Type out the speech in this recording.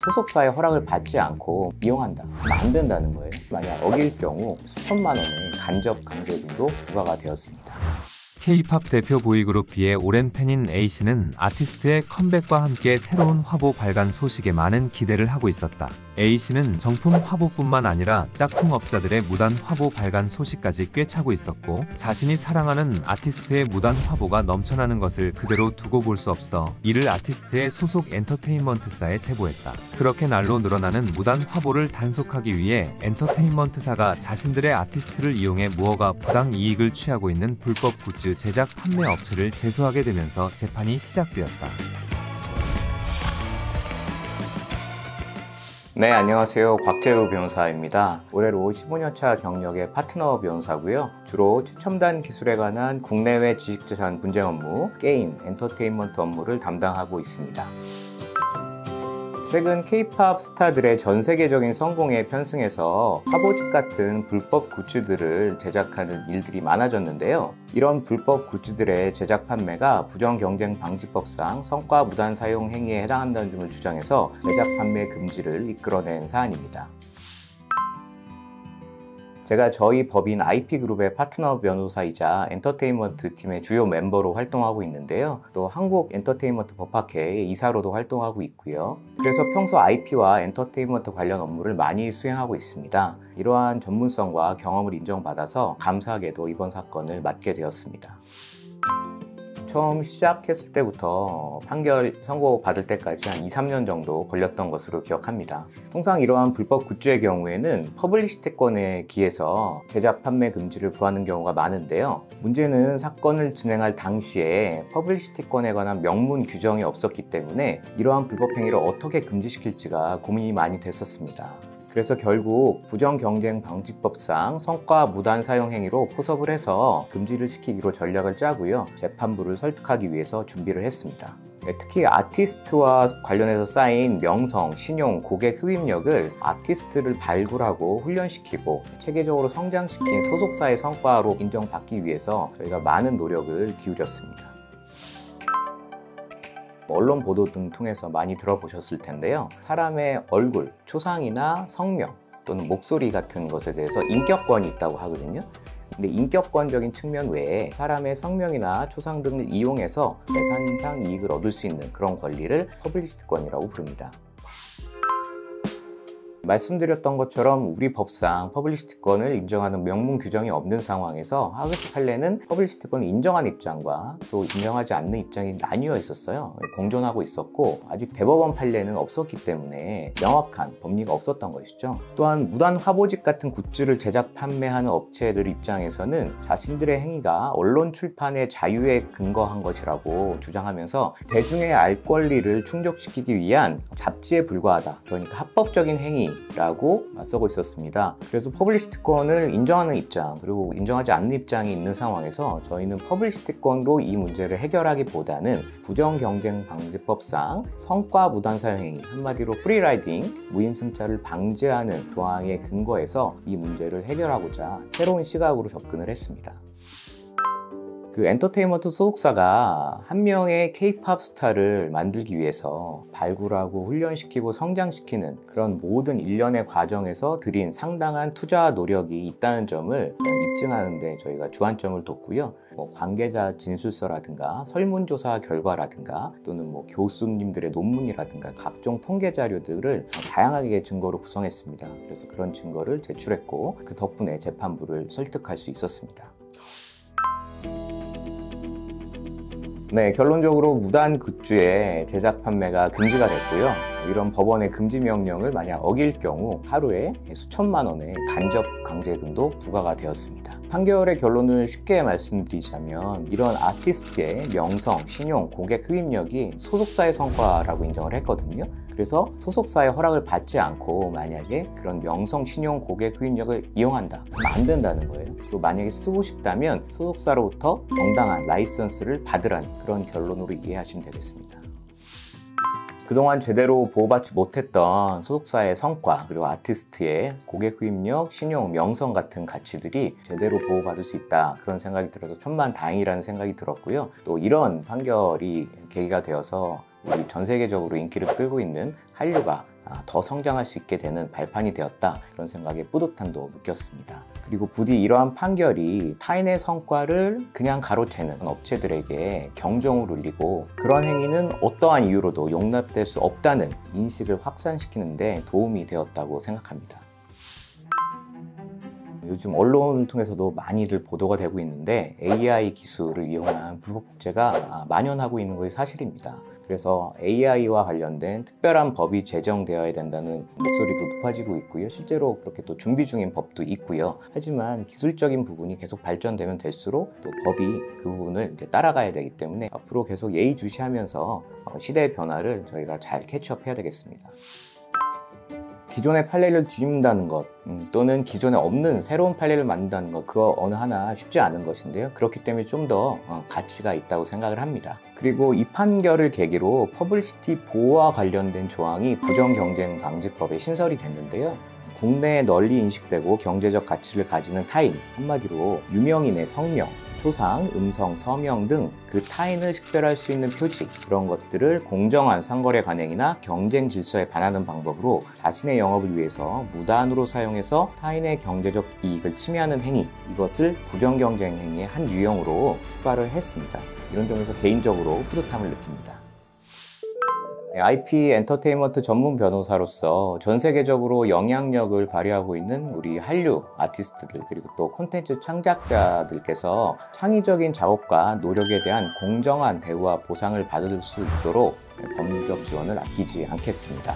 소속사의 허락을 받지 않고 이용한다. 그럼 안 된다는 거예요. 만약 어길 경우 수천만 원의 간접 강제금도 부과가 되었습니다. K-팝 대표 보이그룹 B의 오랜 팬인 A씨는 아티스트의 컴백과 함께 새로운 화보 발간 소식에 많은 기대를 하고 있었다. A씨는 정품 화보뿐만 아니라 짝퉁 업자들의 무단 화보 발간 소식까지 꿰차고 있었고, 자신이 사랑하는 아티스트의 무단 화보가 넘쳐나는 것을 그대로 두고 볼 수 없어 이를 아티스트의 소속 엔터테인먼트사에 제보했다. 그렇게 날로 늘어나는 무단 화보를 단속하기 위해 엔터테인먼트사가 자신들의 아티스트를 이용해 무허가 부당 이익을 취하고 있는 불법 굿즈 제작 판매 업체를 제소하게 되면서 재판이 시작되었다. 네, 안녕하세요. 곽재우 변호사입니다. 올해로 15년차 경력의 파트너 변호사고요. 주로 최첨단 기술에 관한 국내외 지식재산 분쟁 업무, 게임, 엔터테인먼트 업무를 담당하고 있습니다. 최근 K-팝 스타들의 전 세계적인 성공에 편승해서 화보집 같은 불법 굿즈들을 제작하는 일들이 많아졌는데요. 이런 불법 굿즈들의 제작 판매가 부정경쟁방지법상 성과 무단 사용 행위에 해당한다는 점을 주장해서 제작 판매 금지를 이끌어낸 사안입니다. 제가 저희 법인 IP그룹의 파트너 변호사이자 엔터테인먼트 팀의 주요 멤버로 활동하고 있는데요. 또 한국 엔터테인먼트 법학회의 이사로도 활동하고 있고요. 그래서 평소 IP와 엔터테인먼트 관련 업무를 많이 수행하고 있습니다. 이러한 전문성과 경험을 인정받아서 감사하게도 이번 사건을 맡게 되었습니다. 처음 시작했을 때부터 판결 선고 받을 때까지 한 2-3년 정도 걸렸던 것으로 기억합니다. 통상 이러한 불법 굿즈의 경우에는 퍼블리시티권에 기해서 제작 판매 금지를 부하는 경우가 많은데요. 문제는 사건을 진행할 당시에 퍼블리시티권에 관한 명문 규정이 없었기 때문에 이러한 불법 행위를 어떻게 금지시킬지가 고민이 많이 됐었습니다. 그래서 결국 부정경쟁방지법상 성과 무단 사용 행위로 포섭을 해서 금지를 시키기로 전략을 짜고요. 재판부를 설득하기 위해서 준비를 했습니다. 특히 아티스트와 관련해서 쌓인 명성, 신용, 고객 흡입력을 아티스트를 발굴하고 훈련시키고 체계적으로 성장시킨 소속사의 성과로 인정받기 위해서 저희가 많은 노력을 기울였습니다. 언론 보도 등 통해서 많이 들어보셨을 텐데요. 사람의 얼굴, 초상이나 성명 또는 목소리 같은 것에 대해서 인격권이 있다고 하거든요. 근데 인격권적인 측면 외에 사람의 성명이나 초상 등을 이용해서 재산상 이익을 얻을 수 있는 그런 권리를 퍼블리시티권이라고 부릅니다. 말씀드렸던 것처럼 우리 법상 퍼블리시티권을 인정하는 명문 규정이 없는 상황에서 하그스 판례는 퍼블리시티권을 인정하는 입장과 또 인정하지 않는 입장이 나뉘어 있었어요. 공존하고 있었고 아직 대법원 판례는 없었기 때문에 명확한 법리가 없었던 것이죠. 또한 무단 화보집 같은 굿즈를 제작 판매하는 업체들 입장에서는 자신들의 행위가 언론 출판의 자유에 근거한 것이라고 주장하면서 대중의 알 권리를 충족시키기 위한 잡지에 불과하다. 그러니까 합법적인 행위 라고 맞서고 있었습니다. 그래서 퍼블리시티권을 인정하는 입장 그리고 인정하지 않는 입장이 있는 상황에서 저희는 퍼블리시티권으로 이 문제를 해결하기보다는 부정경쟁방지법상 성과 무단 사용행위 한마디로 프리라이딩 무임승차를 방지하는 조항에 근거해서 이 문제를 해결하고자 새로운 시각으로 접근을 했습니다. 그 엔터테인먼트 소속사가 한 명의 K-팝 스타를 만들기 위해서 발굴하고 훈련시키고 성장시키는 그런 모든 일련의 과정에서 들인 상당한 투자와 노력이 있다는 점을 입증하는 데 저희가 주안점을 뒀고요. 관계자 진술서라든가 설문조사 결과라든가 또는 교수님들의 논문이라든가 각종 통계 자료들을 다양하게 증거로 구성했습니다. 그래서 그런 증거를 제출했고 그 덕분에 재판부를 설득할 수 있었습니다. 네, 결론적으로 무단 굿즈의 제작 판매가 금지가 됐고요. 이런 법원의 금지 명령을 만약 어길 경우 하루에 수천만 원의 간접 강제금도 부과가 되었습니다. 판결의 결론을 쉽게 말씀드리자면 이런 아티스트의 명성, 신용, 고객 흡입력이 소속사의 성과라고 인정을 했거든요. 그래서 소속사의 허락을 받지 않고 만약에 그런 명성, 신용, 고객 흡입력을 이용한다. 그럼 안 된다는 거예요. 또 만약에 쓰고 싶다면 소속사로부터 정당한 라이선스를 받으라는 그런 결론으로 이해하시면 되겠습니다. 그동안 제대로 보호받지 못했던 소속사의 성과 그리고 아티스트의 고객 흡입력, 신용, 명성 같은 가치들이 제대로 보호받을 수 있다 그런 생각이 들어서 천만다행이라는 생각이 들었고요. 또 이런 판결이 계기가 되어서 우리 전 세계적으로 인기를 끌고 있는 한류가 더 성장할 수 있게 되는 발판이 되었다, 그런 생각에 뿌듯함도 느꼈습니다. 그리고 부디 이러한 판결이 타인의 성과를 그냥 가로채는 업체들에게 경종을 울리고, 그런 행위는 어떠한 이유로도 용납될 수 없다는 인식을 확산시키는 데 도움이 되었다고 생각합니다. 요즘 언론을 통해서도 많이들 보도가 되고 있는데 AI 기술을 이용한 불법 복제가 만연하고 있는 것이 사실입니다. 그래서 AI와 관련된 특별한 법이 제정되어야 된다는 목소리도 높아지고 있고요. 실제로 그렇게 또 준비 중인 법도 있고요. 하지만 기술적인 부분이 계속 발전되면 될수록 또 법이 그 부분을 이제 따라가야 되기 때문에 앞으로 계속 예의주시하면서 시대의 변화를 저희가 잘 캐치업해야 되겠습니다. 기존의 판례를 뒤집는다는 것, 또는 기존에 없는 새로운 판례를 만든다는 것, 그거 어느 하나 쉽지 않은 것인데요. 그렇기 때문에 좀 더 가치가 있다고 생각을 합니다. 그리고 이 판결을 계기로 퍼블리시티 보호와 관련된 조항이 부정경쟁방지법에 신설이 됐는데요. 국내에 널리 인식되고 경제적 가치를 가지는 타인, 한마디로 유명인의 성명, 초상, 음성, 서명 등 그 타인을 식별할 수 있는 표지, 그런 것들을 공정한 상거래 관행이나 경쟁 질서에 반하는 방법으로 자신의 영업을 위해서 무단으로 사용해서 타인의 경제적 이익을 침해하는 행위, 이것을 부정경쟁 행위의 한 유형으로 추가를 했습니다. 이런 점에서 개인적으로 뿌듯함을 느낍니다. IP 엔터테인먼트 전문 변호사로서 전 세계적으로 영향력을 발휘하고 있는 우리 한류 아티스트들, 그리고 또 콘텐츠 창작자들께서 창의적인 작업과 노력에 대한 공정한 대우와 보상을 받을 수 있도록 법률적 지원을 아끼지 않겠습니다.